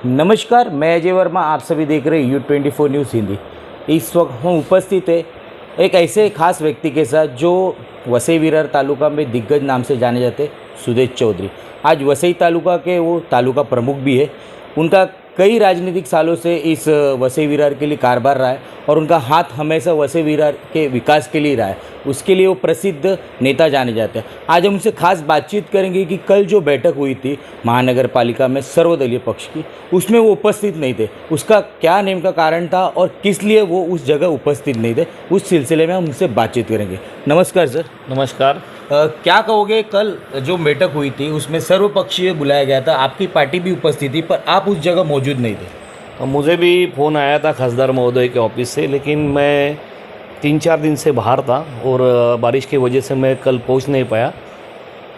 नमस्कार, मैं अजय वर्मा। आप सभी देख रहे हैं U24 न्यूज़ हिंदी। इस वक्त हम उपस्थित है एक ऐसे खास व्यक्ति के साथ जो वसई विरार तालुका में दिग्गज नाम से जाने जाते सुदेश चौधरी। आज वसई तालुका के वो तालुका प्रमुख भी है। उनका कई राजनीतिक सालों से इस वसई विरार के लिए कारभार रहा है और उनका हाथ हमेशा वसई विरार के विकास के लिए रहा है। उसके लिए वो प्रसिद्ध नेता जाने जाते हैं। आज हम उनसे खास बातचीत करेंगे कि कल जो बैठक हुई थी महानगर पालिका में सर्वदलीय पक्ष की, उसमें वो उपस्थित नहीं थे। उसका क्या नेम का कारण था और किस लिए वो उस जगह उपस्थित नहीं थे, उस सिलसिले में हम उनसे बातचीत करेंगे। नमस्कार सर। नमस्कार। क्या कहोगे, कल जो बैठक हुई थी उसमें सर्वपक्षीय बुलाया गया था, आपकी पार्टी भी उपस्थित थी, पर आप उस जगह मौजूद नहीं थे। मुझे भी फ़ोन आया था खासदार महोदय के ऑफिस से, लेकिन मैं 3-4 दिन से बाहर था और बारिश की वजह से मैं कल पहुंच नहीं पाया।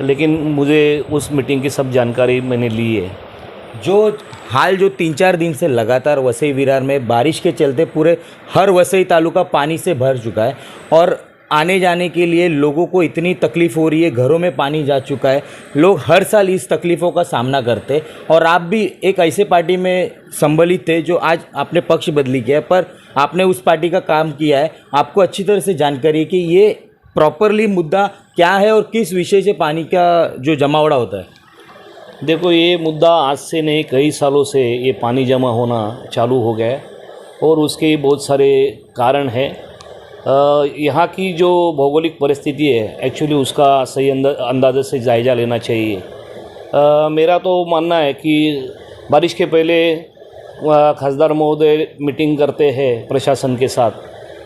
लेकिन मुझे उस मीटिंग की सब जानकारी मैंने ली है। जो 3-4 दिन से लगातार वसई विरार में बारिश के चलते पूरे हर वसई तालुका पानी से भर चुका है और आने जाने के लिए लोगों को इतनी तकलीफ़ हो रही है, घरों में पानी जा चुका है। लोग हर साल इस तकलीफ़ों का सामना करते और आप भी एक ऐसे पार्टी में सम्मिलित थे जो आज आपने पक्ष बदली किया है, पर आपने उस पार्टी का काम किया है। आपको अच्छी तरह से जानकारी है कि ये प्रॉपरली मुद्दा क्या है और किस विषय से पानी का जो जमावड़ा होता है। देखो, ये मुद्दा आज से नहीं, कई सालों से ये पानी जमा होना चालू हो गया है और उसके बहुत सारे कारण हैं। यहाँ की जो भौगोलिक परिस्थिति है, एक्चुअली उसका सही अंदाजे से जायज़ा लेना चाहिए। मेरा तो मानना है कि बारिश के पहले खासदार महोदय मीटिंग करते हैं प्रशासन के साथ,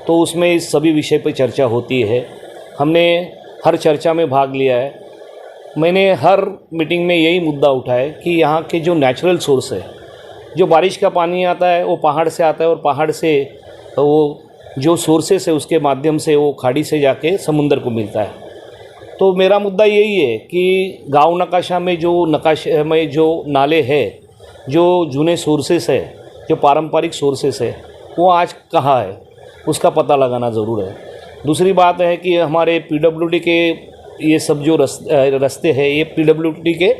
तो उसमें इस सभी विषय पर चर्चा होती है। हमने हर चर्चा में भाग लिया है। मैंने हर मीटिंग में यही मुद्दा उठाया कि यहाँ के जो नेचुरल सोर्स है, जो बारिश का पानी आता है वो पहाड़ से आता है और पहाड़ से वो जो सोर्सेस है उसके माध्यम से वो खाड़ी से जाके समुंदर को मिलता है। तो मेरा मुद्दा यही है कि गांव नकाशा में जो नाले हैं, जो जूने सोर्सेस है, जो पारंपरिक सोर्सेस है, वो आज कहाँ है उसका पता लगाना ज़रूर है। दूसरी बात है कि हमारे PWD के ये सब जो रास्ते हैं, ये PWD के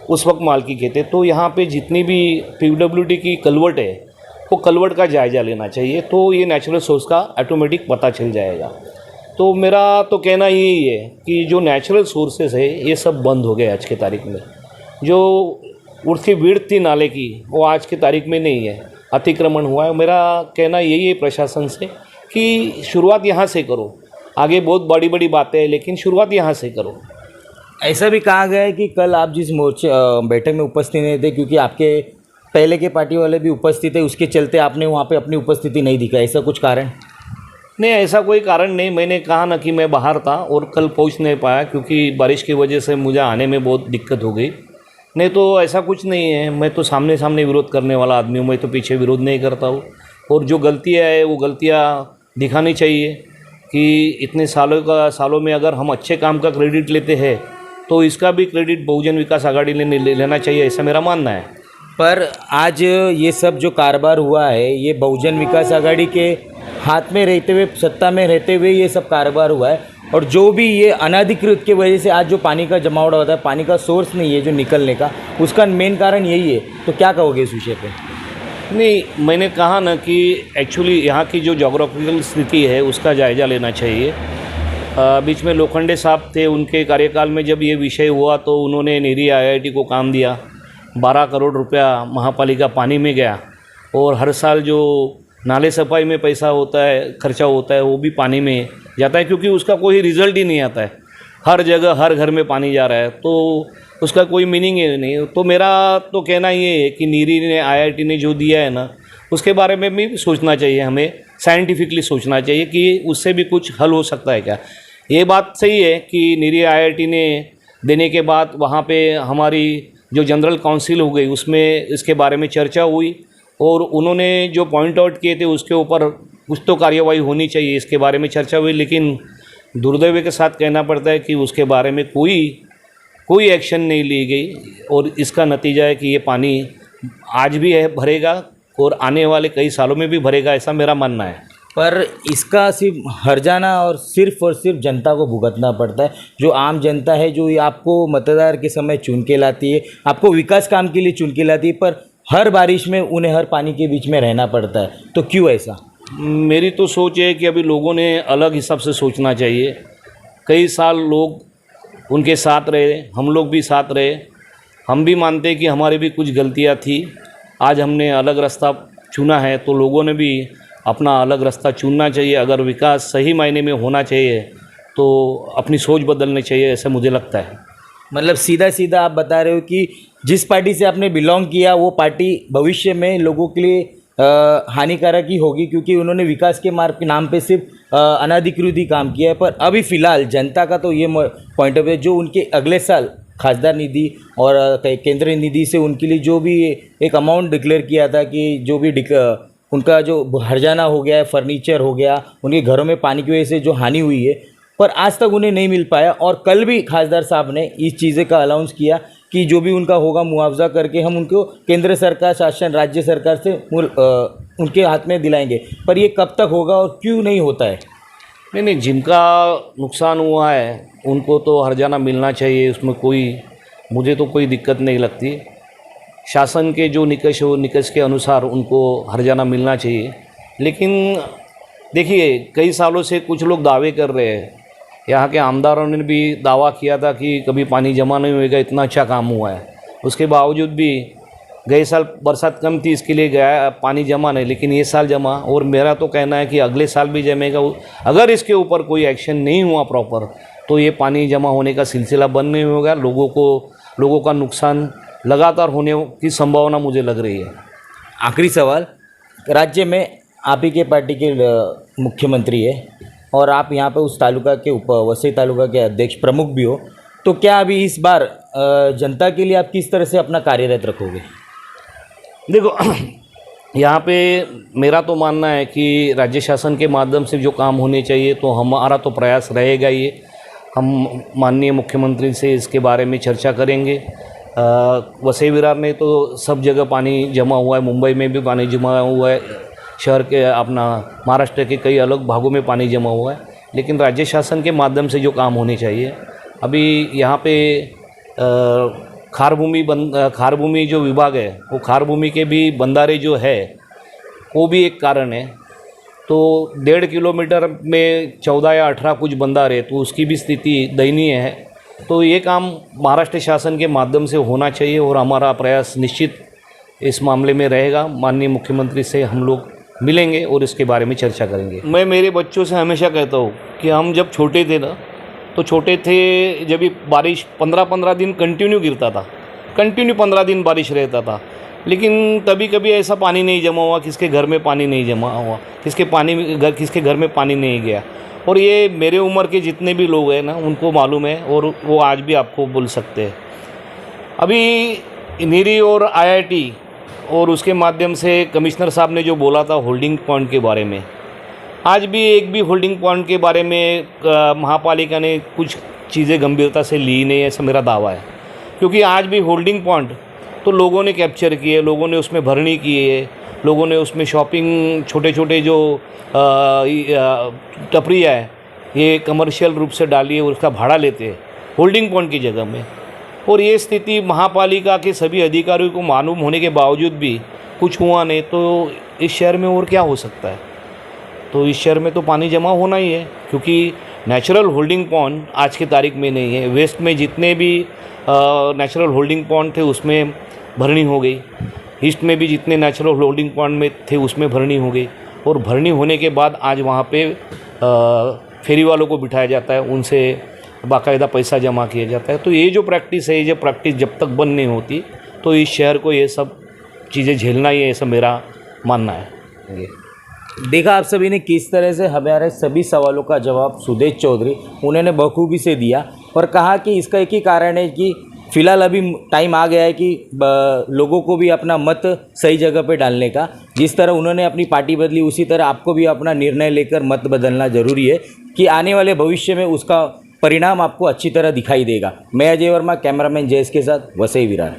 उस वक्त मालकी के थे। तो यहाँ पे जितनी भी PWD की कलवट है वो कलवट का जायज़ा लेना चाहिए, तो ये नेचुरल सोर्स का ऑटोमेटिक पता चल जाएगा। तो मेरा तो कहना यही है कि जो नेचुरल सोर्सेस है ये सब बंद हो गए आज की तारीख में। जो उसकी विड्थ थी नाले की वो आज की तारीख में नहीं है, अतिक्रमण हुआ है। मेरा कहना यही है प्रशासन से कि शुरुआत यहाँ से करो। आगे बहुत बड़ी बड़ी बातें हैं, लेकिन शुरुआत यहाँ से करो। ऐसा भी कहा गया है कि कल आप जिस मोर्चे बैठक में उपस्थित नहीं थे, क्योंकि आपके पहले के पार्टी वाले भी उपस्थित है, उसके चलते आपने वहाँ पे अपनी उपस्थिति नहीं दिखाई। ऐसा कुछ कारण? नहीं, ऐसा कोई कारण नहीं। मैंने कहा ना कि मैं बाहर था और कल पहुँच नहीं पाया क्योंकि बारिश की वजह से मुझे आने में बहुत दिक्कत हो गई। नहीं तो ऐसा कुछ नहीं है। मैं तो सामने सामने विरोध करने वाला आदमी हूँ, मैं तो पीछे विरोध नहीं करता हूँ। और जो गलतियाँ है वो गलतियाँ दिखानी चाहिए कि इतने सालों में अगर हम अच्छे काम का क्रेडिट लेते हैं तो इसका भी क्रेडिट बहुजन विकास आघाड़ी लेना चाहिए, ऐसा मेरा मानना है। पर आज ये सब जो कारोबार हुआ है, ये बहुजन विकास आघाड़ी के हाथ में रहते हुए, सत्ता में रहते हुए ये सब कारोबार हुआ है। और जो भी ये अनाधिकृत की वजह से आज जो पानी का जमावड़ा होता है, पानी का सोर्स नहीं है जो निकलने का, उसका मेन कारण यही है। तो क्या कहोगे इस विषय पे? नहीं, मैंने कहा ना कि एक्चुअली यहाँ की जो जोग्राफिकल स्थिति है उसका जायज़ा लेना चाहिए। बीच में लोखंडे साहब थे, उनके कार्यकाल में जब ये विषय हुआ तो उन्होंने निरी IIT को काम दिया। 12 करोड़ रुपया महापालिका पानी में गया और हर साल जो नाले सफाई में पैसा होता है, खर्चा होता है, वो भी पानी में जाता है क्योंकि उसका कोई रिज़ल्ट ही नहीं आता है। हर जगह हर घर में पानी जा रहा है तो उसका कोई मीनिंग ही नहीं। तो मेरा तो कहना ये है कि नीरी ने IIT ने जो दिया है ना, उसके बारे में भी सोचना चाहिए। हमें साइंटिफिकली सोचना चाहिए कि उससे भी कुछ हल हो सकता है क्या। ये बात सही है कि नीरी IIT ने देने के बाद वहाँ पे हमारी जो जनरल काउंसिल हो गई, उसमें इसके बारे में चर्चा हुई और उन्होंने जो पॉइंट आउट किए थे उसके ऊपर कुछ तो कार्यवाही होनी चाहिए, इसके बारे में चर्चा हुई। लेकिन दुर्दैव के साथ कहना पड़ता है कि उसके बारे में कोई एक्शन नहीं ली गई और इसका नतीजा है कि ये पानी आज भी है, भरेगा और आने वाले कई सालों में भी भरेगा, ऐसा मेरा मानना है। पर इसका सिर्फ हर्जाना और सिर्फ जनता को भुगतना पड़ता है। जो आम जनता है, जो आपको मतदार के समय चुन के लाती है, आपको विकास काम के लिए चुन के लाती है, पर हर बारिश में उन्हें हर पानी के बीच में रहना पड़ता है, तो क्यों ऐसा? मेरी तो सोच है कि अभी लोगों ने अलग हिसाब से सोचना चाहिए। कई साल लोग उनके साथ रहे, हम लोग भी साथ रहे, हम भी मानते हैं कि हमारी भी कुछ गलतियां थी। आज हमने अलग रास्ता चुना है तो लोगों ने भी अपना अलग रास्ता चुनना चाहिए। अगर विकास सही मायने में होना चाहिए तो अपनी सोच बदलनी चाहिए, ऐसा मुझे लगता है। मतलब सीधा सीधा आप बता रहे हो कि जिस पार्टी से आपने बिलोंग किया वो पार्टी भविष्य में लोगों के लिए हानिकारक ही होगी, क्योंकि उन्होंने विकास के मार्ग के नाम पे सिर्फ अनाधिकृत ही काम किया है। पर अभी फ़िलहाल जनता का तो ये पॉइंट ऑफ व्यू जो उनके अगले साल खासदार निधि और केंद्रीय निधि से उनके लिए जो भी एक अमाउंट डिक्लेयर किया था कि जो भी उनका जो हर्जाना हो गया है, फर्नीचर हो गया, उनके घरों में पानी की वजह से जो हानि हुई है, पर आज तक उन्हें नहीं मिल पाया। और कल भी खासदार साहब ने इस चीज़ें का अनाउंस किया कि जो भी उनका होगा मुआवजा करके हम उनको केंद्र सरकार शासन राज्य सरकार से उनके हाथ में दिलाएंगे। पर ये कब तक होगा और क्यों नहीं होता है? नहीं, जिनका नुकसान हुआ है उनको तो हर्जाना मिलना चाहिए, उसमें मुझे तो कोई दिक्कत नहीं लगती। शासन के जो निकष हो निकष के अनुसार उनको हर्जाना मिलना चाहिए। लेकिन देखिए, कई सालों से कुछ लोग दावे कर रहे हैं, यहाँ के आमदारों ने भी दावा किया था कि कभी पानी जमा नहीं होएगा, इतना अच्छा काम हुआ है। उसके बावजूद भी गए साल बरसात कम थी, इसके लिए गया पानी जमा नहीं, लेकिन ये साल जमा। और मेरा तो कहना है कि अगले साल भी जमेगा। अगर इसके ऊपर कोई एक्शन नहीं हुआ प्रॉपर तो ये पानी जमा होने का सिलसिला बंद नहीं होगा। लोगों का नुकसान लगातार होने की संभावना मुझे लग रही है। आखिरी सवाल, राज्य में आप ही के पार्टी के मुख्यमंत्री है और आप यहाँ पे उस तालुका के वसई तालुका के अध्यक्ष प्रमुख भी हो, तो क्या अभी इस बार जनता के लिए आप किस तरह से अपना कार्यरत रखोगे? देखो, यहाँ पे मेरा तो मानना है कि राज्य शासन के माध्यम से जो काम होने चाहिए तो हमारा तो प्रयास रहेगा ही। हम माननीय मुख्यमंत्री से इसके बारे में चर्चा करेंगे। वसई विरार में तो सब जगह पानी जमा हुआ है, मुंबई में भी पानी जमा हुआ है, शहर के अपना महाराष्ट्र के कई अलग भागों में पानी जमा हुआ है। लेकिन राज्य शासन के माध्यम से जो काम होने चाहिए, अभी यहाँ पे खारभूमि जो विभाग है वो खारभूमि के भी बंधारे जो है वो भी एक कारण है। तो 1.5 किलोमीटर में 14 या 18 कुछ बंधारे, तो उसकी भी स्थिति दयनीय है। तो ये काम महाराष्ट्र शासन के माध्यम से होना चाहिए और हमारा प्रयास निश्चित इस मामले में रहेगा। माननीय मुख्यमंत्री से हम लोग मिलेंगे और इसके बारे में चर्चा करेंगे। मैं मेरे बच्चों से हमेशा कहता हूँ कि हम जब छोटे थे ना, तो छोटे थे जब भी बारिश 15-15 दिन कंटिन्यू गिरता था, कंटिन्यू 15 दिन बारिश रहता था, लेकिन तभी कभी ऐसा पानी नहीं जमा हुआ, किसके घर में पानी नहीं जमा हुआ, किसके घर में पानी नहीं गया। और ये मेरे उम्र के जितने भी लोग हैं ना, उनको मालूम है और वो आज भी आपको बोल सकते हैं। अभी नीरी और IIT और उसके माध्यम से कमिश्नर साहब ने जो बोला था होल्डिंग पॉइंट के बारे में, आज भी एक भी होल्डिंग पॉइंट के बारे में महापालिका ने कुछ चीज़ें गंभीरता से ली नहीं, ऐसा मेरा दावा है। क्योंकि आज भी होल्डिंग पॉइंट तो लोगों ने कैप्चर किए, लोगों ने उसमें भरनी की है, लोगों ने उसमें शॉपिंग, छोटे छोटे जो टपरियाँ है ये कमर्शियल रूप से डाली है और उसका भाड़ा लेते हैं होल्डिंग पॉइंट की जगह में। और ये स्थिति महापालिका के सभी अधिकारियों को मालूम होने के बावजूद भी कुछ हुआ नहीं, तो इस शहर में और क्या हो सकता है? तो इस शहर में तो पानी जमा होना ही है, क्योंकि नेचुरल होल्डिंग पॉइंट आज की तारीख में नहीं है। वेस्ट में जितने भी नेचुरल होल्डिंग पॉइंट थे उसमें भरनी हो गई, ईस्ट में भी जितने नेचुरल होल्डिंग पॉइंट में थे उसमें भरनी हो गई, और भरनी होने के बाद आज वहाँ पे फेरी वालों को बिठाया जाता है, उनसे बाकायदा पैसा जमा किया जाता है। तो ये जो प्रैक्टिस है, ये प्रैक्टिस जब तक बंद नहीं होती तो इस शहर को ये सब चीज़ें झेलना ही है, ऐसा मेरा मानना है। देखा आप सभी ने किस तरह से हमारे सभी सवालों का जवाब सुदेश चौधरी उन्होंने बखूबी से दिया और कहा कि इसका एक ही कारण है कि फ़िलहाल अभी टाइम आ गया है कि लोगों को भी अपना मत सही जगह पे डालने का। जिस तरह उन्होंने अपनी पार्टी बदली उसी तरह आपको भी अपना निर्णय लेकर मत बदलना ज़रूरी है कि आने वाले भविष्य में उसका परिणाम आपको अच्छी तरह दिखाई देगा। मैं अजय वर्मा, कैमरामैन जयेश के साथ, वसई विरार।